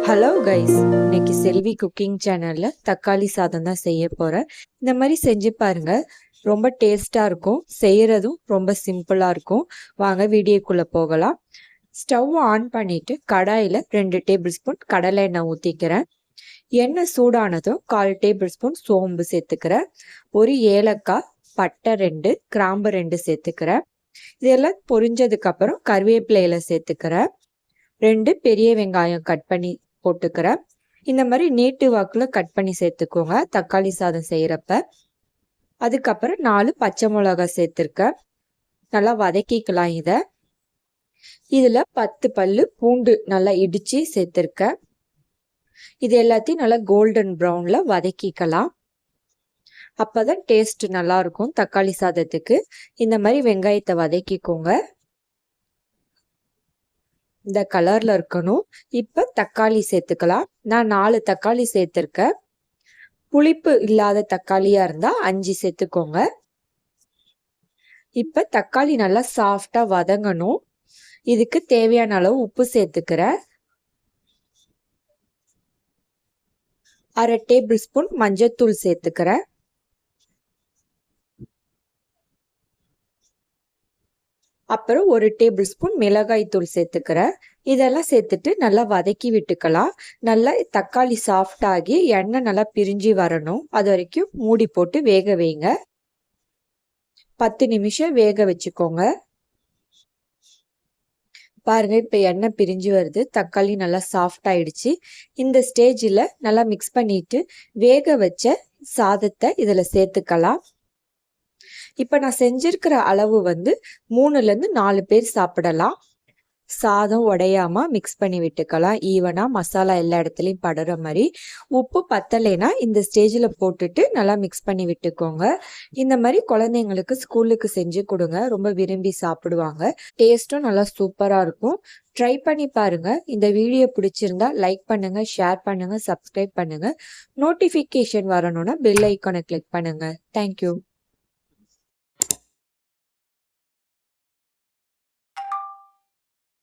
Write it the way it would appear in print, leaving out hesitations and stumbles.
Hello guys, இன்னைக்கு செல்வி cooking சேனல்ல தக்காளி சாதம் தான் செய்ய போறேன். இந்த மாதிரி செஞ்சு பாருங்க, ரொம்ப டேஸ்டா இருக்கும். செய்யறதும் ரொம்ப சிம்பிளா இருக்கும். வாங்க வீடியோக்குள்ள போகலாம். ஸ்டவ் ஆன் பண்ணிட்டு கடாயில 2 டேபிள் ஸ்பூன் கடலை எண்ணெய் ஊத்திக்கிறேன். எண்ணெய் சூடானதும் 1/4 டேபிள் ஸ்பூன் சோம்பு சேர்த்துக்கிறேன். ஒரு ஏலக்காய், பட்டை 2, கிராம்பு 2 சேர்த்துக்கிறேன். இதெல்லாம் பொரிஞ்சதுக்கு அப்புறம் கருவேப்பிலையில சேர்த்துக்கிறேன். 2 பெரிய வெங்காயம் கட் பண்ணி போட்டுக்கிறேன். இந்த மாதிரி நீட்டு வாக்குல கட் பண்ணி சேர்த்துக்கோங்க தக்காளி சாதம் செய்யறப்ப. அதுக்கப்புறம் 4 பச்சை மிளகாய் சேர்த்துருக்கேன். நல்லா வதக்கிக்கலாம். இதுல 10 பல்லு பூண்டு நல்லா இடிச்சு சேர்த்துருக்கேன். இது எல்லாத்தையும் நல்லா கோல்டன் ப்ரௌன்ல வதக்கிக்கலாம். அப்பதான் டேஸ்ட் நல்லா இருக்கும் தக்காளி சாதத்துக்கு. இந்த மாதிரி வெங்காயத்தை வதக்கிக்கோங்க. இந்த கலர்ல இருக்கணும். இப்ப தக்காளி சேர்த்துக்கலாம். நான் 4 தக்காளி சேர்த்திருக்கேன். புளிப்பு இல்லாத தக்காளியா இருந்தா 5 சேர்த்துக்கோங்க. இப்ப தக்காளி நல்லா சாஃப்டா வதங்கணும். இதுக்கு தேவையான அளவு உப்பு சேர்த்துக்கிறேன். 1/2 டேபிள் ஸ்பூன் மஞ்சத்தூள் சேர்த்துக்கிறேன். அப்புறம் 1 டேபிள் ஸ்பூன் மிளகாய் தூள் சேர்த்துக்கிறேன். இதெல்லாம் சேர்த்துட்டு நல்லா வதக்கி விட்டுக்கலாம். நல்லா தக்காளி சாஃப்ட் ஆகி எண்ணெய் நல்லா பிரிஞ்சு வரணும். அது வரைக்கும் மூடி போட்டு வேக வைங்க. 10 நிமிஷம் வேக வச்சுக்கோங்க. பாருங்க, இப்ப எண்ணெய் பிரிஞ்சு வருது. தக்காளி நல்லா சாஃப்ட் ஆயிடுச்சு. இந்த ஸ்டேஜில் நல்லா மிக்ஸ் பண்ணிட்டு வேக வச்ச சாதத்தை இதுல சேர்த்துக்கலாம். இப்ப நான் செஞ்சிருக்கிற அளவு 3லேருந்து 4 பேர் சாப்பிடலாம். சாதம் உடையாம மிக்ஸ் பண்ணி விட்டுக்கலாம். ஈவனா மசாலா எல்லா இடத்துலயும் படுற மாதிரி. உப்பு பத்தலைனா இந்த ஸ்டேஜில் போட்டுட்டு நல்லா மிக்ஸ் பண்ணி விட்டுக்கோங்க. இந்த மாதிரி குழந்தைங்களுக்கு ஸ்கூலுக்கு செஞ்சு கொடுங்க. ரொம்ப விரும்பி சாப்பிடுவாங்க. டேஸ்ட்டும் நல்லா சூப்பரா இருக்கும். ட்ரை பண்ணி பாருங்க. இந்த வீடியோ பிடிச்சிருந்தா லைக் பண்ணுங்க, ஷேர் பண்ணுங்க, சப்ஸ்கிரைப் பண்ணுங்க. நோட்டிஃபிகேஷன் வரணும்னா பெல் ஐக்கானை கிளிக் பண்ணுங்க. தேங்க்யூ.